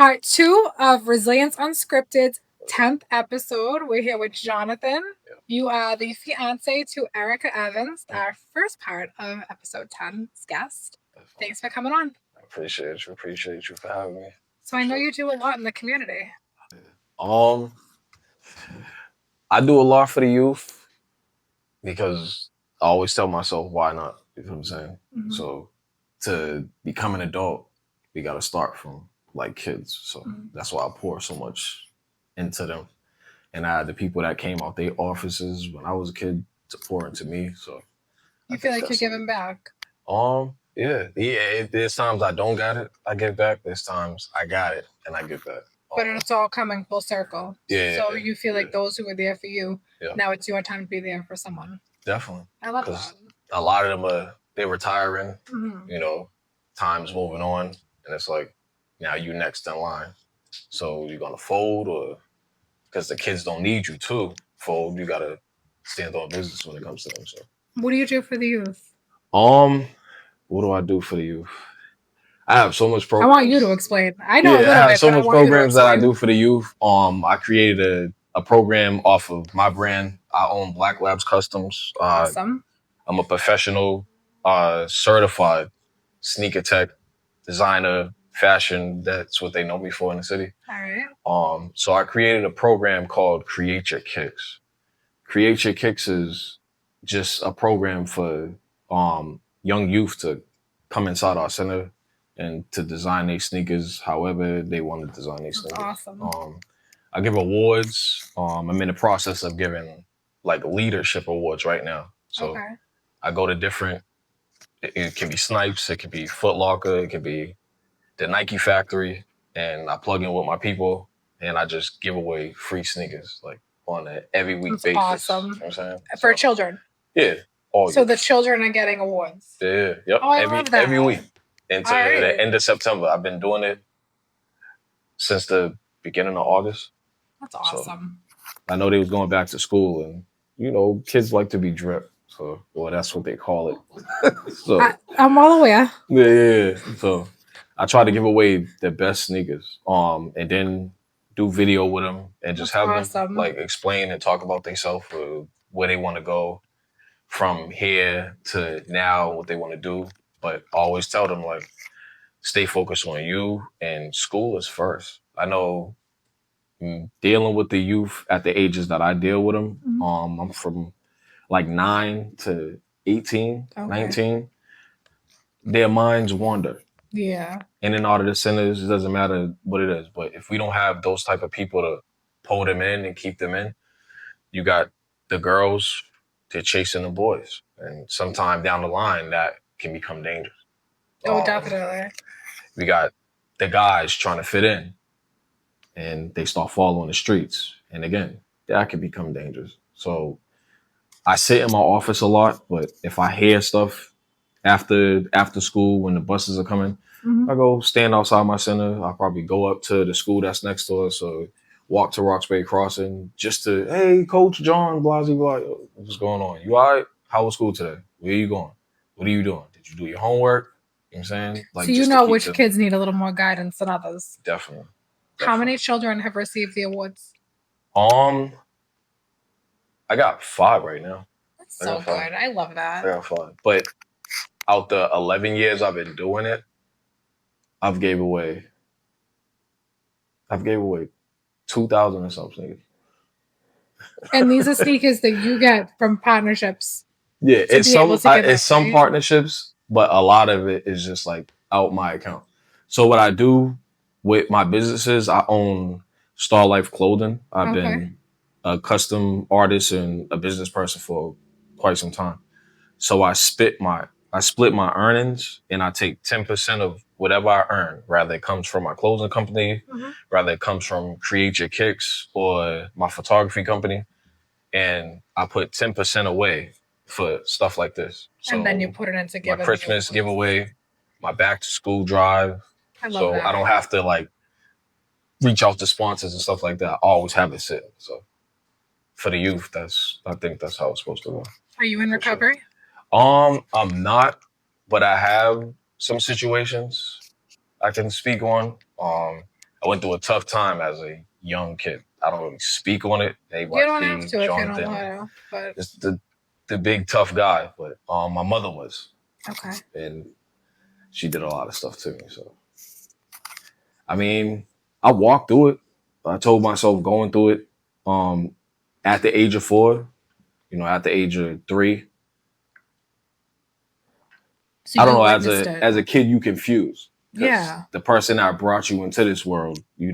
part 2 of Resilience Unscripted's 10th episode. We're here with Jonathan. Yep. You are the fiance to Erica Evans, our first part of episode 10's guest. Thanks for coming on. I appreciate you for having me. So I know you do a lot in the community. I do a lot for the youth because I always tell myself, why not? You know what I'm saying? Mm-hmm. So to become an adult, we got to start from like kids. So that's why I pour so much into them. And I had the people that came out their offices when I was a kid to pour into me. So you feel like you're giving back? Yeah. There's times I don't got it, I give back. There's times I got it and I give back. But it's all coming full circle. Yeah. So you feel like those who were there for you, now it's your time to be there for someone. Definitely. I love that. A lot of them they're retiring, Mm-hmm. you know, time's moving on, and it's like, now you next in line. So you're gonna fold, or because the kids don't need you to fold, you gotta stand on business when it comes to them. So what do you do for the youth? What do I do for the youth? I have so much programs. I want you to explain. I know a little bit. I have so much programs that I do for the youth. I created a program off of my brand. I own Black Labs Customs. Awesome. I'm a professional, certified sneaker tech designer, fashion. That's what they know me for in the city. All right. So I created a program called Create Your Kicks. Create Your Kicks is just a program for young youth to come inside our center and to design their sneakers however they want to design their sneakers. Awesome. I give awards. I'm in the process of giving like leadership awards right now. So I go to different, it can be Snipes, it could be Foot Locker, it could be the Nike factory, and I plug in with my people and I just give away free sneakers like on an every week basis. Awesome. You know what I'm saying? For children. Yeah. So the children are getting awards. Yeah. Yep. Oh, I love that. Every week. Until the end of September. I've been doing it since the beginning of August. That's awesome. So I know they was going back to school, and you know, kids like to be dripped. So, well, that's what they call it. So I'm well aware. Yeah. So I try to give away the best sneakers. And then do video with them and just have them like explain and talk about themselves, where they want to go from here to now, what they want to do. But I always tell them, like, stay focused on you, and school is first. I know dealing with the youth at the ages that I deal with them, I'm from like 9 to 18, 19. Their minds wander. Yeah. In and out of the centers, it doesn't matter what it is. But if we don't have those type of people to pull them in and keep them in, you got the girls, they're chasing the boys. And sometime down the line, that can become dangerous. Oh, definitely. We got the guys trying to fit in, and they start following the streets. And again, that can become dangerous. So I sit in my office a lot, but if I hear stuff after school when the buses are coming, I go stand outside my center. I'll probably go up to the school that's next to us, or walk to Roxbury Crossing just to, hey, Coach John, blah, blah, blah. What's going on? You all right? How was school today? Where are you going? What are you doing? Did you do your homework? You know what I'm saying? Like, so you know which kids need a little more guidance than others. Definitely. How many children have received the awards? I got 5 right now. That's so good. I love that. I got 5. But out the 11 years I've been doing it, I've gave away 2,000 or something. And these are sneakers that you get from partnerships. Yeah, it's some partnerships, but a lot of it is just like out my account. So what I do with my businesses, I own Star Life Clothing. I've been a custom artist and a business person for quite some time. So I split my earnings, and I take 10% of whatever I earn, rather it comes from my clothing company, rather it comes from Create Your Kicks or my photography company, and I put 10% away for stuff like this. So and then you put it into my Christmas giveaway, my back to school drive. I don't have to like reach out to sponsors and stuff like that. I always have it sitting. So for the youth, I think that's how it's supposed to go. Are you in recovery? I'm not, but I have some situations I can speak on. I went through a tough time as a young kid. I don't really speak on it. Hey, You don't have YC, to if you don't Jonathan, want to, but it's the big tough guy. But my mother was, okay. and she did a lot of stuff to me. So I mean, I walked through it. I told myself going through it. At the age of 4, at the age of 3, So I don't you know. witnessed it. As a kid, you confuse because Yeah. the person that brought you into this world, you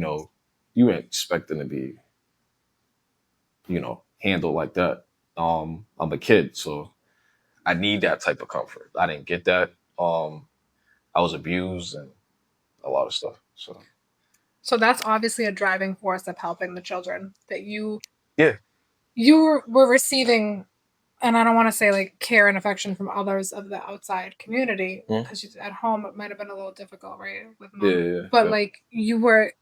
ain't expecting to be, handled like that. I'm a kid, so I need that type of comfort. I didn't get that. I was abused and a lot of stuff. So that's obviously a driving force of helping the children that you Yeah. you were receiving, and I don't want to say like care and affection from others of the outside community because at home it might have been a little difficult, right, with mom. Yeah. But like you were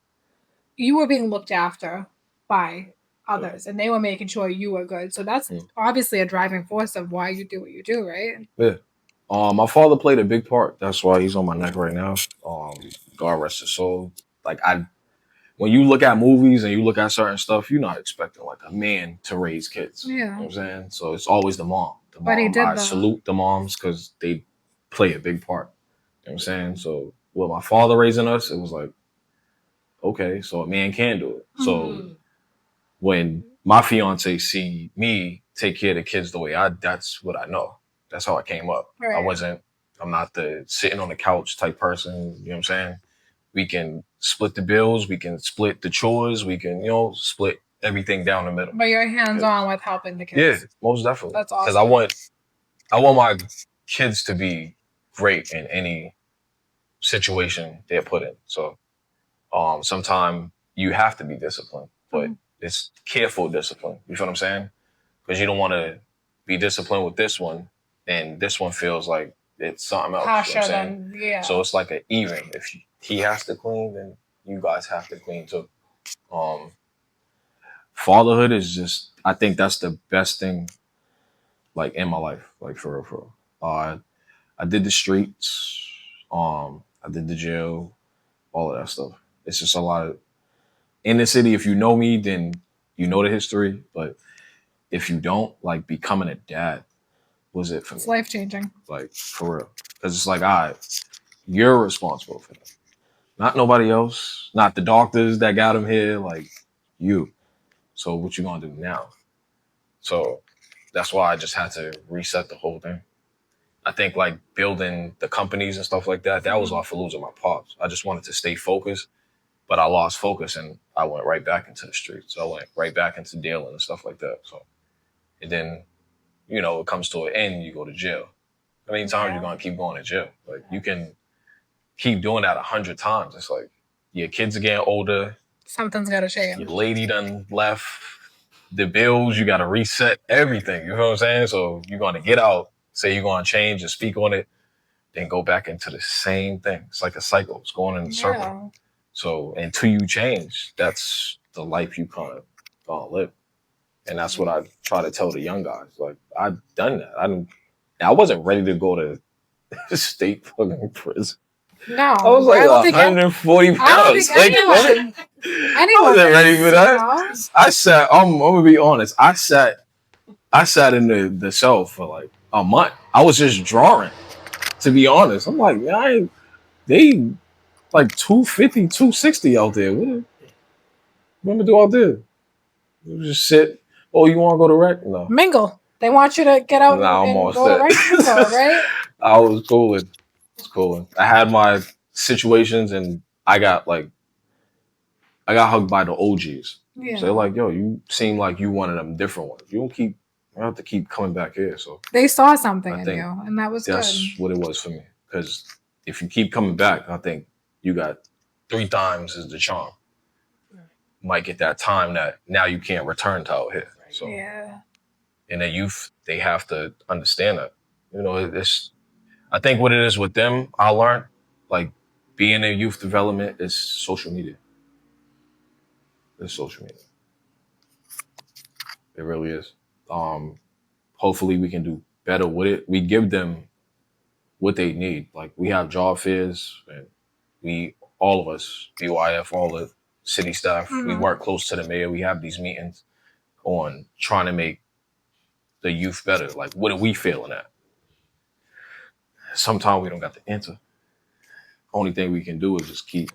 being looked after by others, and they were making sure you were good. So that's obviously a driving force of why you do what you do, right? Yeah. My father played a big part. That's why he's on my neck right now. God rest his soul. Like when you look at movies and you look at certain stuff, you're not expecting like a man to raise kids. Yeah. You know what I'm saying? So it's always the mom. But he did I salute the moms because they play a big part. You know what I'm saying? So with my father raising us, it was like, okay, so a man can do it. So when my fiance see me take care of the kids the way that's what I know. That's how I came up. Right. I'm not the sitting on the couch type person. You know what I'm saying? We can split the bills. We can split the chores. We can, split everything down the middle. But you're hands-on with helping the kids. Yeah, most definitely. That's awesome. Because I want my kids to be great in any situation they're put in. So sometimes you have to be disciplined, but it's careful discipline. You feel what I'm saying? Because you don't want to be disciplined with this one, and this one feels like it's something else. Harsher, you know what I'm saying? yeah. So it's like an even. If he has to clean, then you guys have to clean too. Fatherhood is just, I think that's the best thing, like in my life, like for real, for real. I did the streets, I did the jail, all of that stuff. It's just a lot of in the city. If you know me, then you know the history. But if you don't, like becoming a dad was it for me. It's life changing. Like for real, because it's like, all right, you're responsible for that, not nobody else, not the doctors that got him here, like you. So what you gonna do now? So that's why I just had to reset the whole thing. I think like building the companies and stuff like that, that was off of losing my pops. I just wanted to stay focused, but I lost focus and I went right back into the streets. So I went right back into dealing and stuff like that. So, and then, it comes to an end, you go to jail. How many times you gonna keep going to jail? Like you can keep doing that 100 times. It's like your kids are getting older. Something's gotta change. Your lady done left. The bills, you gotta reset everything. You know what I'm saying? So you're gonna get out, say you're gonna change and speak on it, then go back into the same thing. It's like a cycle. It's going in a circle. So until you change, that's the life you kind of gonna live. And that's what I try to tell the young guys. Like I've done that. I wasn't ready to go to state fucking prison. No, I was like 140 pounds. Anyone I wasn't ready for that. I sat. I'm gonna be honest. I sat in the cell for like a month. I was just drawing. To be honest, I'm like, man, they like 250, 260 out there. What am I gonna do out there? You just sit. Oh, you want to go to rec? No. Mingle. They want you to get out and go to rec, right? I was cooling. I had my situations, and I got hugged by the OGs. Yeah. So they're like, yo, you seem like you one of them different ones. You have to keep coming back here. So they saw something in you, and that was that's what it was for me. Because if you keep coming back, I think you got 3 times is the charm. Might get that time that now you can't return to out here. So in the youth, they have to understand that. It's I think what it is with them, I learned, like being in youth development is social media. It's social media. It really is. Hopefully we can do better with it. We give them what they need. Like we have job fairs and we all of us, BYF, all the city staff, we work close to the mayor. We have these meetings on trying to make the youth better. Like, what are we feeling at? Sometimes we don't got the answer. Only thing we can do is just keep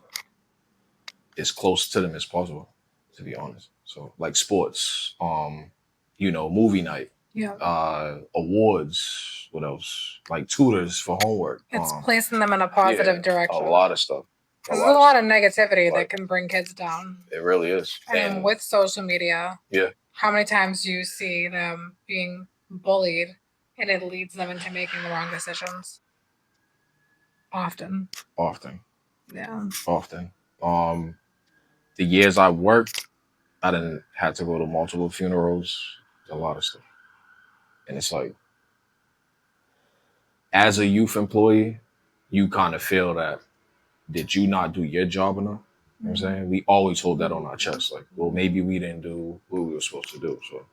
as close to them as possible, to be honest. So like sports, movie night, awards, what else? Like tutors for homework. It's placing them in a positive direction. A lot of stuff. There's a lot of negativity that can bring kids down. It really is. And with social media, how many times do you see them being bullied and it leads them into making the wrong decisions? Often. Yeah. Often. The years I worked, I didn't have to go to multiple funerals, a lot of stuff. And it's like, as a youth employee, you kind of feel that, did you not do your job enough? You know what I'm saying? We always hold that on our chest. Like, well, maybe we didn't do what we were supposed to do. So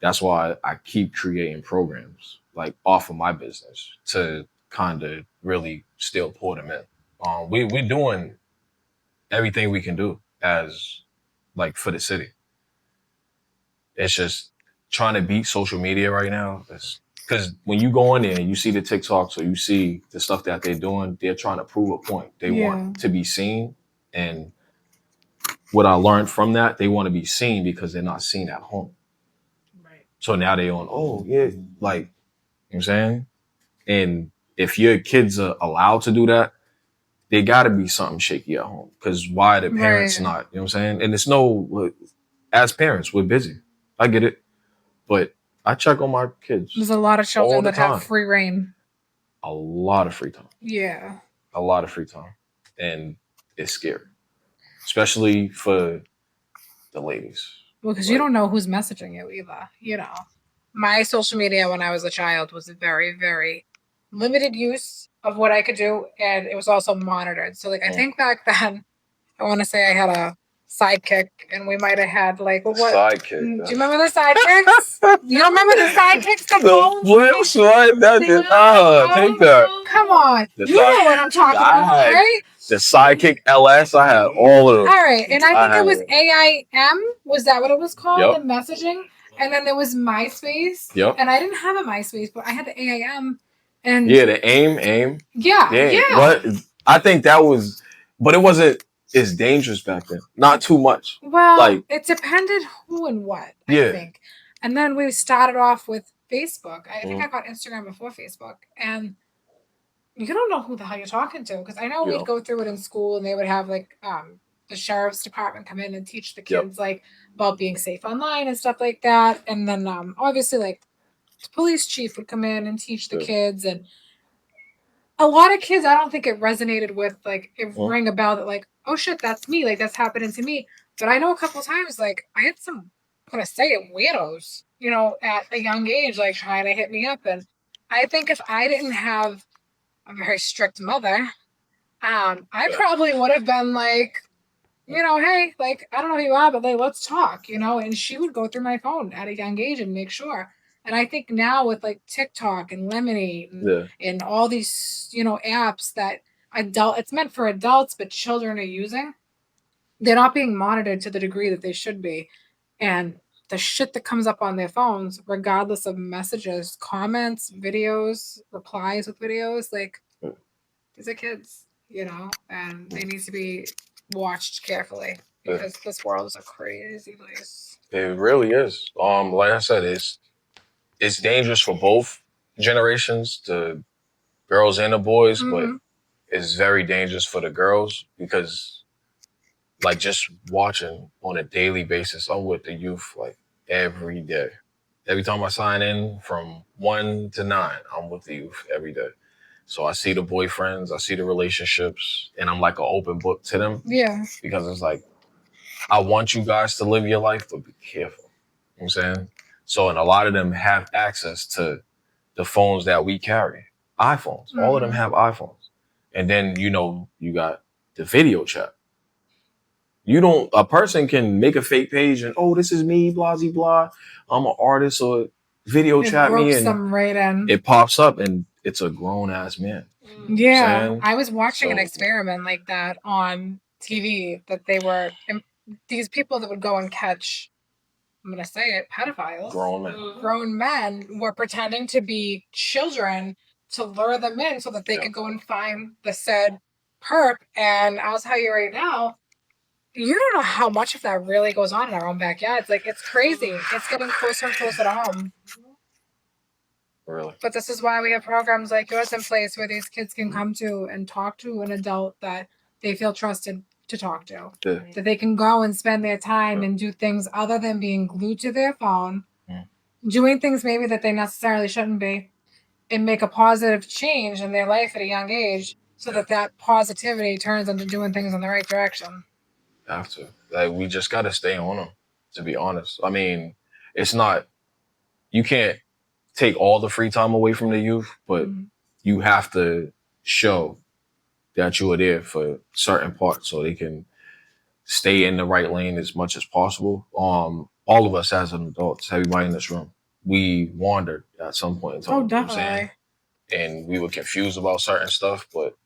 that's why I keep creating programs, like, off of my business to kind of really still pour them in. We're doing everything we can do as, like, for the city. It's just trying to beat social media right now. Because when you go in there and you see the TikToks or you see the stuff that they're doing, they're trying to prove a point. They want to be seen. And what I learned from that, they want to be seen because they're not seen at home. Right. So now they're on, like, you know what I'm saying? And if your kids are allowed to do that, there got to be something shaky at home. Because why the parents not? You know what I'm saying? And it's as parents, we're busy. I get it. But I check on my kids. There's a lot of children that have free reign. A lot of free time. Yeah. A lot of free time. And it's scary. Especially for the ladies. Well, because you don't know who's messaging you either. You know. My social media when I was a child was a very, very limited use of what I could do. And it was also monitored. So, like, I think back then, I want to say I had a sidekick, and we might have had like what? Sidekick. Do you remember the sidekicks? You don't remember the sidekicks? The flip side. Take that. Come on, you know what I'm talking about, right? The sidekick LS. I had all of them. All right, and I think it was AIM. Was that what it was called? The messaging, and then there was MySpace. Yep. And I didn't have a MySpace, but I had the AIM. And the AIM. Yeah. What? I think that was, but it wasn't. It's dangerous back then. Not too much. Well, like, it depended who and what, I think. And then we started off with Facebook. I think I got Instagram before Facebook. And you don't know who the hell you're talking to. Because I know we'd go through it in school and they would have like the sheriff's department come in and teach the kids like about being safe online and stuff like that. And then obviously like the police chief would come in and teach the kids. And a lot of kids, I don't think it resonated with, like, it rang a bell that, like, oh shit, that's me. Like, that's happening to me. But I know a couple of times, like, I had some, I'm going to say it, weirdos, you know, at a young age, like, trying to hit me up. And I think if I didn't have a very strict mother, I probably would have been like, you know, hey, like, I don't know who you are, but like, let's talk, you know? And she would go through my phone at a young age and make sure. And I think now with like TikTok and Lemonade and all these, you know, apps that it's meant for adults, but children are using, they're not being monitored to the degree that they should be. And the shit that comes up on their phones, regardless of messages, comments, videos, replies with videos, like, these are kids, you know, and they need to be watched carefully because this world is a crazy place. It really is. Like I said, it's dangerous for both generations, the girls and the boys, but it's very dangerous for the girls because, like, just watching on a daily basis, I'm with the youth like every day. Every time I sign in from 1 to 9, I'm with the youth every day. So I see the boyfriends, I see the relationships, and I'm like an open book to them. Yeah. Because it's like, I want you guys to live your life, but be careful. You know what I'm saying? So, and a lot of them have access to the phones that we carry. iPhones. All of them have iPhones. And then, you know, you got the video chat. A person can make a fake page and, oh, this is me, blah, blah, blah. I'm an artist, or video chat me. And right in. It pops up and it's a grown ass man. Yeah, I was watching an experiment like that on TV that they were these people that would go and catch, I'm going to say it, pedophiles. Grown men were pretending to be children to lure them in so that they could go and find the said perp. And I'll tell you right now, you don't know how much of that really goes on in our own backyards. Like, it's crazy. It's getting closer and closer to home. Really? But this is why we have programs like yours in place where these kids can come to and talk to an adult that they feel trusted to talk to. Yeah. That they can go and spend their time and do things other than being glued to their phone, doing things maybe that they necessarily shouldn't be, and make a positive change in their life at a young age so that positivity turns into doing things in the right direction. Have to. Like, we just got to stay on them, to be honest. I mean, it's not, you can't take all the free time away from the youth, but you have to show that you are there for certain parts so they can stay in the right lane as much as possible. All of us as an adults, everybody in this room, we wandered at some point in time. Oh, definitely. And we were confused about certain stuff, but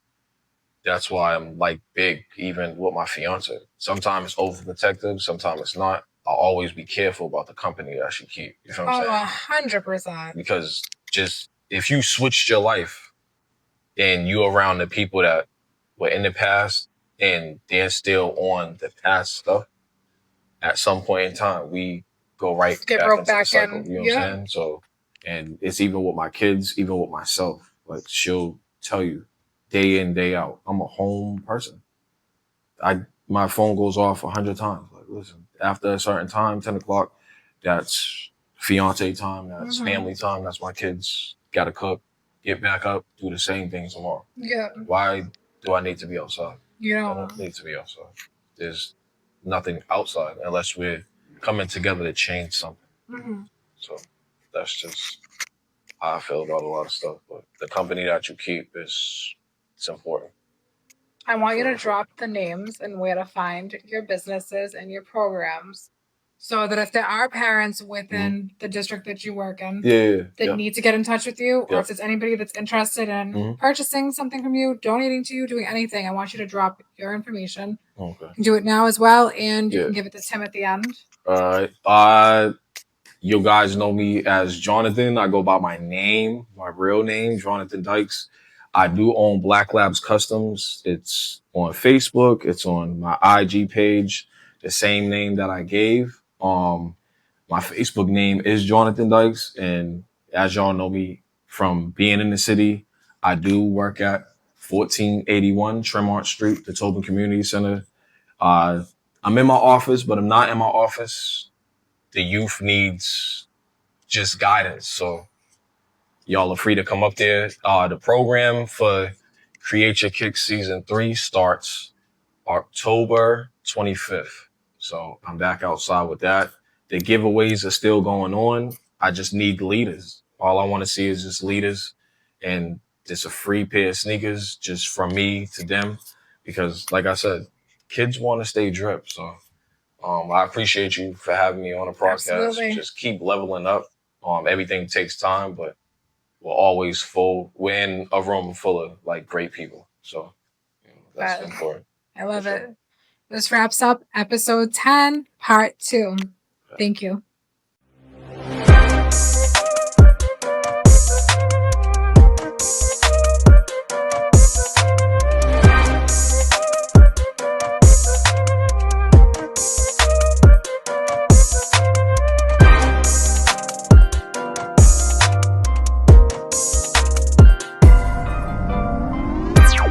that's why I'm like big, even with my fiance. Sometimes it's overprotective, sometimes it's not. I'll always be careful about the company that she keep. You know what I'm saying? 100%. Because just if you switched your life and you're around the people that were in the past and they're still on the past stuff, at some point in time, we go right back into the cycle. You know what I'm saying? So, and it's even with my kids, even with myself. Like, she'll tell you day in, day out, I'm a home person. My phone goes off 100 times. Like, listen, after a certain time, 10 o'clock, that's fiance time, that's family time, that's my kids gotta cook, get back up, do the same thing tomorrow. Yeah. Why do I need to be outside? Yeah. I don't need to be outside. There's nothing outside unless we're coming together to change something. So that's just how I feel about a lot of stuff. But the company that you keep it's important. I want you to drop the names and where to find your businesses and your programs so that if there are parents within the district that you work in that need to get in touch with you, or if there's anybody that's interested in purchasing something from you, donating to you, doing anything, I want you to drop your information. Okay. You can do it now as well, and you can give it to Tim at the end. All right. You guys know me as Jonathan. I go by my name, my real name, Jonathan Dykes. I do own Black Labs Customs. It's on Facebook. It's on my IG page, the same name that I gave. My Facebook name is Jonathan Dykes. And as y'all know me from being in the city, I do work at 1481 Tremont Street, the Tobin Community Center. I'm in my office, but I'm not in my office. The youth needs just guidance. So y'all are free to come up there. The program for Create Your Kick Season 3 starts October 25th. So I'm back outside with that. The giveaways are still going on. I just need leaders. All I want to see is just leaders. And it's a free pair of sneakers just from me to them. Because like I said, kids want to stay dripped. So I appreciate you for having me on the podcast. Absolutely. Just keep leveling up. Everything takes time, but we're in a room full of like great people. So that's important. I love it. This wraps up episode 10, part 2. Thank you.